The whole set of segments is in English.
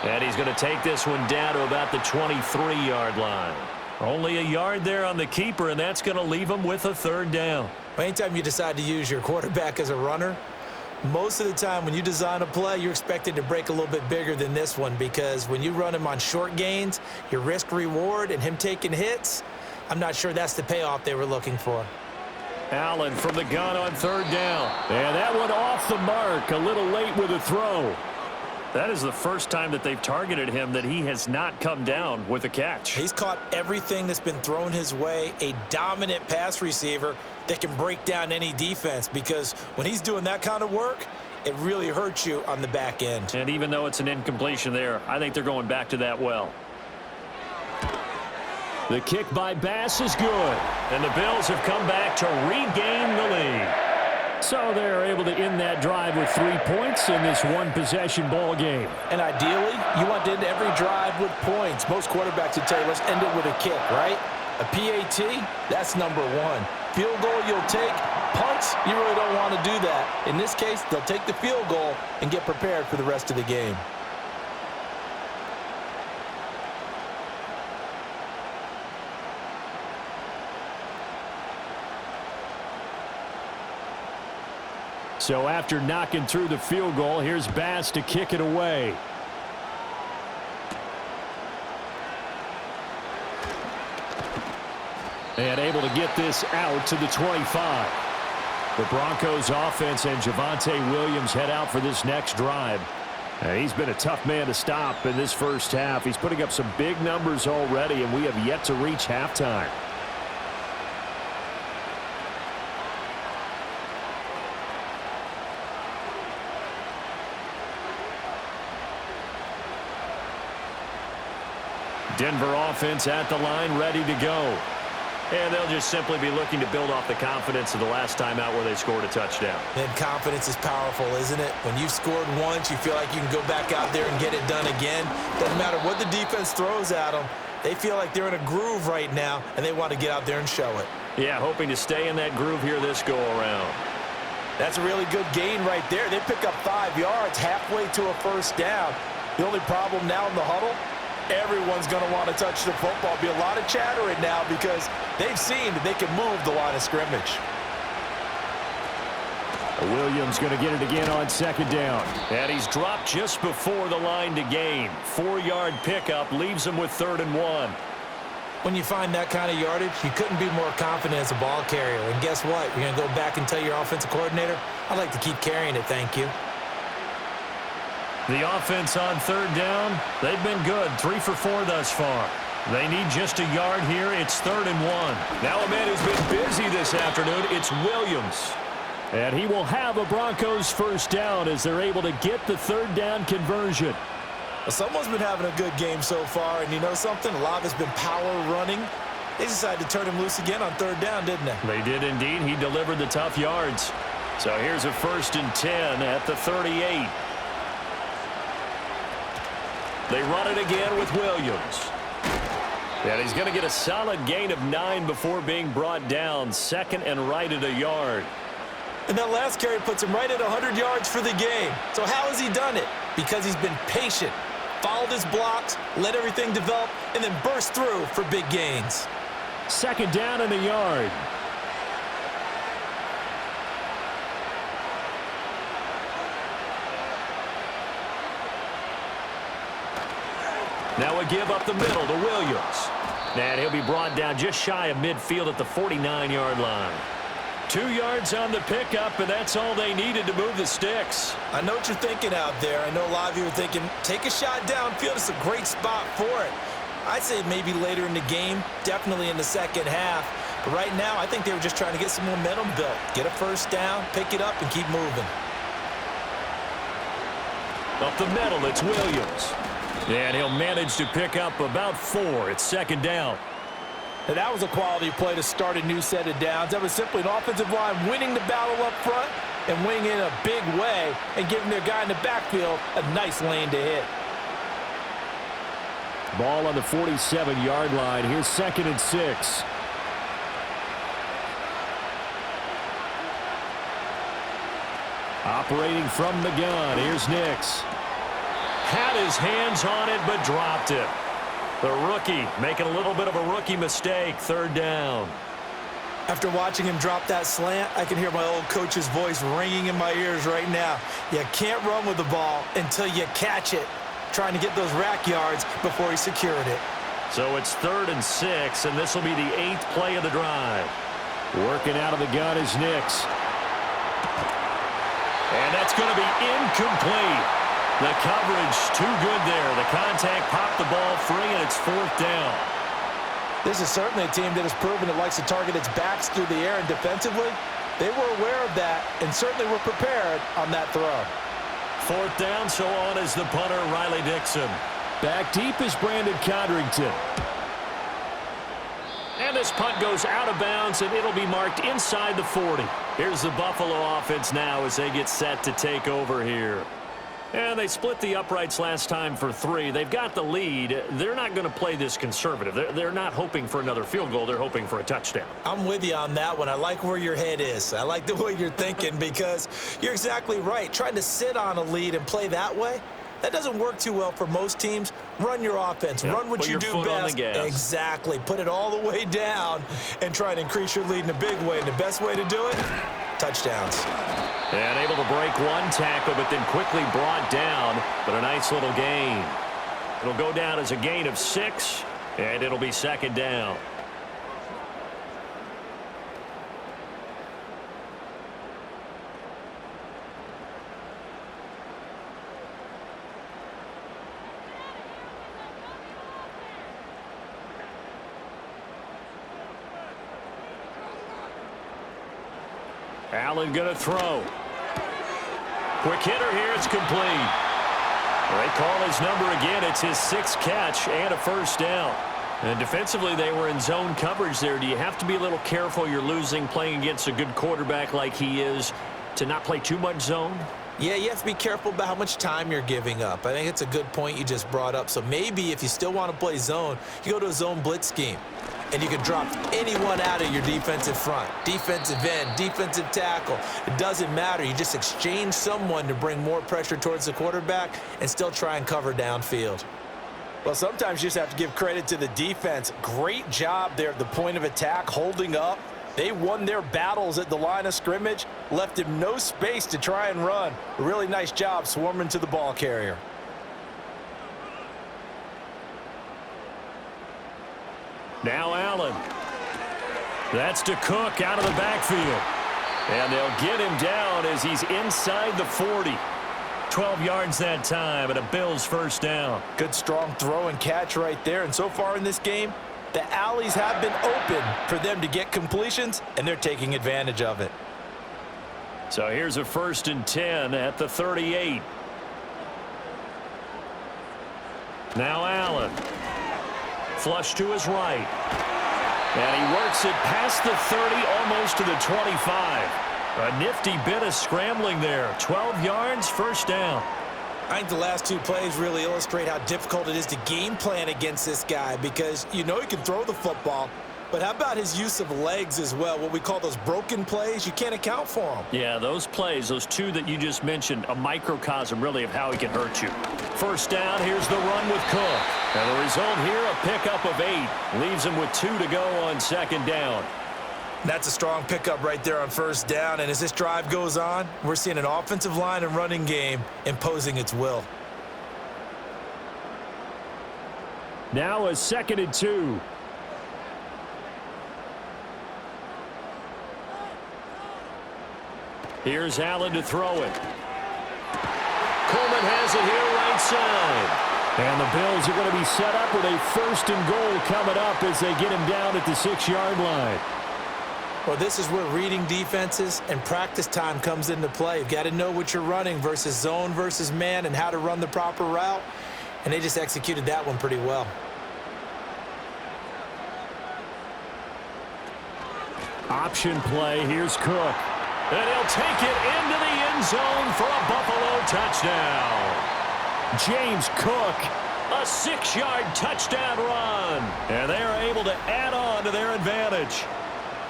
And he's going to take this one down to about the 23-yard line. Only a yard there on the keeper, and that's going to leave him with a third down. Anytime you decide to use your quarterback as a runner, most of the time when you design a play, you're expected to break a little bit bigger than this one, because when you run him on short gains, your risk-reward and him taking hits, I'm not sure that's the payoff they were looking for. Allen from the gun on third down. And that one off the mark, a little late with a throw. That is the first time that they've targeted him that he has not come down with a catch. He's caught everything that's been thrown his way, a dominant pass receiver that can break down any defense, because when he's doing that kind of work, it really hurts you on the back end. And even though it's an incompletion there, I think they're going back to that well. The kick by Bass is good, and the Bills have come back to regain the lead. So they're able to end that drive with 3 points in this one-possession ball game. And ideally, you want to end every drive with points. Most quarterbacks would tell you, let's end it with a kick, right? A PAT, that's number one. Field goal you'll take. Punts, you really don't want to do that. In this case, they'll take the field goal and get prepared for the rest of the game. So after knocking through the field goal, here's Bass to kick it away. And able to get this out to the 25. The Broncos offense and Javonte Williams head out for this next drive. He's been a tough man to stop in this first half. He's putting up some big numbers already, and we have yet to reach halftime. Denver offense at the line, ready to go. And they'll just simply be looking to build off the confidence of the last time out where they scored a touchdown. And confidence is powerful, isn't it? When you've scored once, you feel like you can go back out there and get it done again. Doesn't matter what the defense throws at them. They feel like they're in a groove right now, and they want to get out there and show it. Yeah, hoping to stay in that groove here this go-around. That's a really good gain right there. They pick up 5 yards halfway to a first down. The only problem now in the huddle, everyone's going to want to touch the football. Be a lot of chatter right now because they've seen that they can move the line of scrimmage. Williams going to get it again on second down. And he's dropped just before the line to gain. 4-yard pickup leaves him with 3rd and 1. When you find that kind of yardage, you couldn't be more confident as a ball carrier. And guess what? You're going to go back and tell your offensive coordinator, I'd like to keep carrying it, thank you. The offense on 3rd down, they've been good. 3 for 4 thus far. They need just a yard here. It's 3rd and 1. Now a man who's been busy this afternoon, it's Williams. And he will have a Broncos first down as they're able to get the 3rd down conversion. Well, someone's been having a good game so far, and you know something? A lot of it's been power running. They decided to turn him loose again on 3rd down, didn't they? They did indeed. He delivered the tough yards. So here's a 1st and 10 at the 38. They run it again with Williams. And he's going to get a solid gain of 9 before being brought down. 2nd and right at a yard. And that last carry puts him right at 100 yards for the game. So how has he done it? Because he's been patient, followed his blocks, let everything develop, and then burst through for big gains. 2nd down and a yard. Now a give up the middle to Williams. And he'll be brought down just shy of midfield at the 49-yard line. 2 yards on the pickup, and that's all they needed to move the sticks. I know what you're thinking out there. I know a lot of you are thinking, take a shot downfield. It's a great spot for it. I'd say maybe later in the game, definitely in the second half. But right now, I think they were just trying to get some momentum built. Get a first down, pick it up, and keep moving. Up the middle, it's Williams. And he'll manage to pick up about 4. It's 2nd down. And that was a quality play to start a new set of downs. That was simply an offensive line winning the battle up front and winning in a big way and giving their guy in the backfield a nice lane to hit. Ball on the 47-yard line. Here's 2nd and 6. Operating from the gun. Here's Nix. Had his hands on it, but dropped it. The rookie making a little bit of a rookie mistake, third down. After watching him drop that slant, I can hear my old coach's voice ringing in my ears right now. You can't run with the ball until you catch it. Trying to get those rack yards before he secured it. So it's 3rd and 6, and this will be the 8th play of the drive. Working out of the gun is Nix. And that's going to be incomplete. The coverage too good there. The contact popped the ball free, and it's 4th down. This is certainly a team that has proven it likes to target its backs through the air, and defensively, they were aware of that and certainly were prepared on that throw. 4th down, so on is the punter, Riley Dixon. Back deep is Brandon Codrington. And this punt goes out of bounds, and it'll be marked inside the 40. Here's the Buffalo offense now as they get set to take over here. And they split the uprights last time for 3. They've got the lead. They're not going to play this conservative. They're not hoping for another field goal. They're hoping for a touchdown. I'm with you on that one. I like where your head is. I like the way you're thinking because you're exactly right. Trying to sit on a lead and play that way, that doesn't work too well for most teams. Run your offense. Yep. Run what Put you your do foot best. on the gas. Exactly. Put it all the way down and try and increase your lead in a big way. And the best way to do it, touchdowns. And able to break one tackle, but then quickly brought down. But a nice little gain. It'll go down as a gain of 6, and it'll be 2nd down. Allen going to throw. Quick hitter here. It's complete. They call his number again. It's his 6th catch and a 1st down. And defensively, they were in zone coverage there. Do you have to be a little careful? You're losing playing against a good quarterback like he is to not play too much zone? Yeah, you have to be careful about how much time you're giving up. I think it's a good point you just brought up. So maybe if you still want to play zone, you go to a zone blitz scheme. And you can drop anyone out of your defensive front. Defensive end, defensive tackle. It doesn't matter. You just exchange someone to bring more pressure towards the quarterback and still try and cover downfield. Well, sometimes you just have to give credit to the defense. Great job there at the point of attack, holding up. They won their battles at the line of scrimmage, left him no space to try and run. A really nice job swarming to the ball carrier. Now Allen. That's to Cook out of the backfield. And they'll get him down as he's inside the 40. 12 yards that time and a Bills 1st down. Good strong throw and catch right there. And so far in this game, the alleys have been open for them to get completions, and they're taking advantage of it. So here's a 1st and 10 at the 38. Now Allen. Flush to his right. And he works it past the 30, almost to the 25. A nifty bit of scrambling there. 12 yards, 1st down. I think the last 2 plays really illustrate how difficult it is to game plan against this guy because you know he can throw the football, but how about his use of legs as well? What we call those broken plays, you can't account for them. Yeah, those plays, those 2 that you just mentioned, a microcosm really of how he can hurt you. 1st down, here's the run with Cook. And the result here, a pickup of 8. Leaves him with 2 to go on 2nd down. That's a strong pickup right there on 1st down. And as this drive goes on, we're seeing an offensive line and running game imposing its will. Now a 2nd and 2. Here's Allen to throw it. Coleman has it here right side. And the Bills are going to be set up with a 1st and goal coming up as they get him down at the 6-yard line. Well, this is where reading defenses and practice time comes into play. You've got to know what you're running versus zone versus man and how to run the proper route. And they just executed that one pretty well. Option play. Here's Cook. And he'll take it into the end zone for a Buffalo touchdown. James Cook, a 6-yard touchdown run. And they are able to add on to their advantage.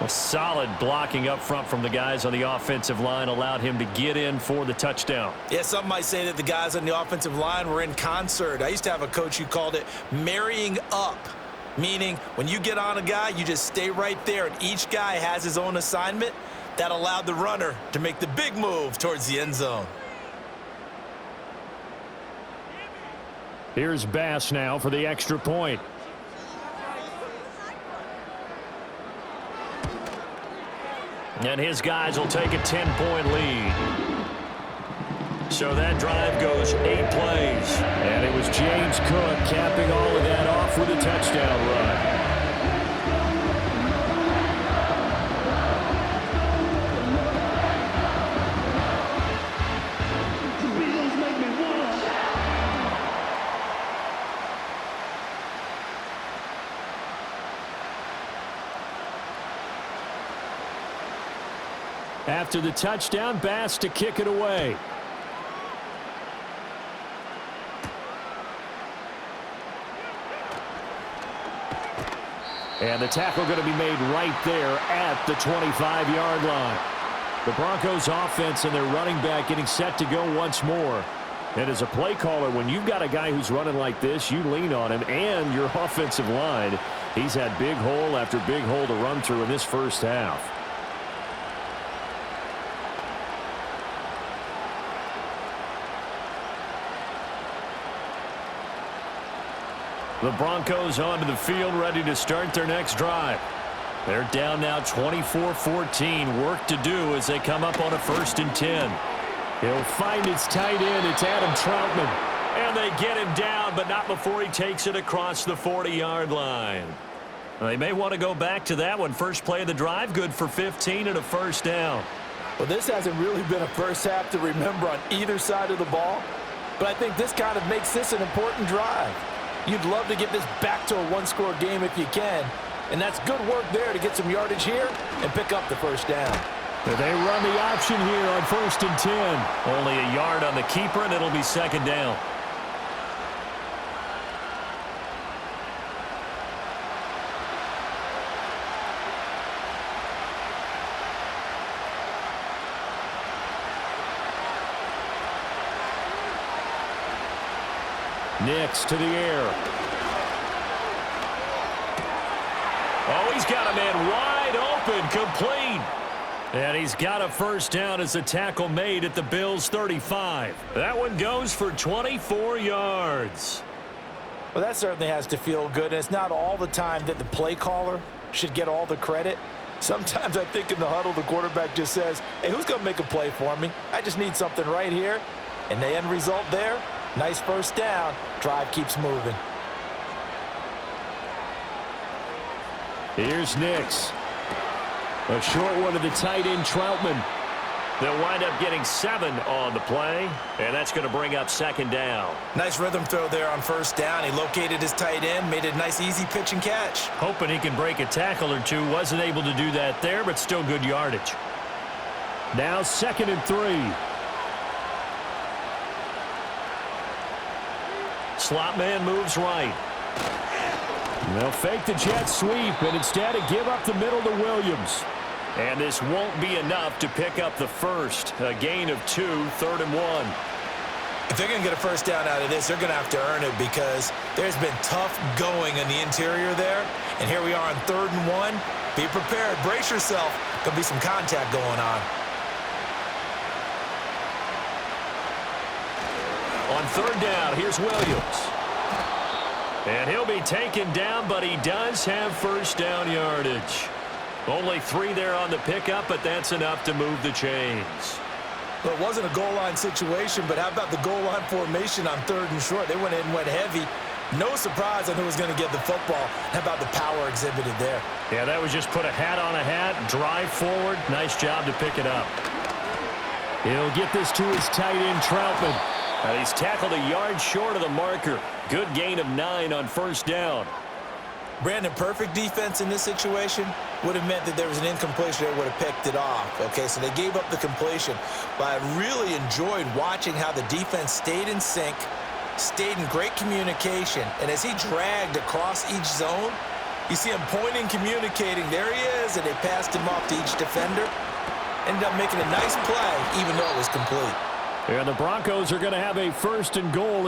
Well, solid blocking up front from the guys on the offensive line allowed him to get in for the touchdown. Yeah, some might say that the guys on the offensive line were in concert. I used to have a coach who called it marrying up, meaning when you get on a guy, you just stay right there, and each guy has his own assignment. That allowed the runner to make the big move towards the end zone. Here's Bass now for the extra point. And his guys will take a 10-point lead. So that drive goes 8 plays. And it was James Cook capping all of that off with a touchdown run. After the touchdown, Bass to kick it away. And the tackle going to be made right there at the 25-yard line. The Broncos offense and their running back getting set to go once more. And as a play caller, when you've got a guy who's running like this, you lean on him and your offensive line. He's had big hole after big hole to run through in this first half. The Broncos onto the field, ready to start their next drive. They're down now 24-14. Work to do as they come up on a 1st and 10. He'll find his tight end. It's Adam Troutman. And they get him down, but not before he takes it across the 40-yard line. They may want to go back to that one. First play of the drive, good for 15 and a first down. Well, this hasn't really been a first half to remember on either side of the ball, but I think this kind of makes this an important drive. You'd love to get this back to a one-score game if you can, and that's good work there to get some yardage here and pick up the first down. They run the option here on 1st and 10. Only a yard on the keeper, and it'll be 2nd down. Nix to the air. Oh, he's got a man wide open, complete. And he's got a first down as a tackle made at the Bills' 35. That one goes for 24 yards. Well, that certainly has to feel good. And it's not all the time that the play caller should get all the credit. Sometimes I think in the huddle, the quarterback just says, hey, who's going to make a play for me? I just need something right here. And the end result there, nice first down. Drive keeps moving. Here's Nix. A short one to the tight end, Troutman. They'll wind up getting 7 on the play, and that's going to bring up 2nd down. Nice rhythm throw there on first down. He located his tight end, made it a nice, easy pitch and catch. Hoping he can break a tackle or two. Wasn't able to do that there, but still good yardage. Now 2nd and 3. Slot man moves right. They'll fake the jet sweep and instead give up the middle to Williams. And this won't be enough to pick up the first. A gain of 2, 3rd and 1. If they're going to get a first down out of this, they're going to have to earn it because there's been tough going in the interior there. And here we are on 3rd and 1. Be prepared. Brace yourself. There'll be some contact going on. On 3rd down, here's Williams. And he'll be taken down, but he does have first down yardage. Only 3 there on the pickup, but that's enough to move the chains. Well, it wasn't a goal line situation, but how about the goal line formation on 3rd and short? They went in and went heavy. No surprise on who was going to get the football. How about the power exhibited there? Yeah, that was just put a hat on a hat, drive forward. Nice job to pick it up. He'll get this to his tight end, Troutman. And he's tackled a yard short of the marker. Good gain of 9 on first down. Brandon, perfect defense in this situation would have meant that there was an incompletion. They would have picked it off. Okay, so they gave up the completion. But I really enjoyed watching how the defense stayed in sync, stayed in great communication. And as he dragged across each zone, You see him pointing, communicating. There he is, and they passed him off to each defender. Ended up making a nice play, even though it was complete. And the Broncos are going to have a 1st and goal as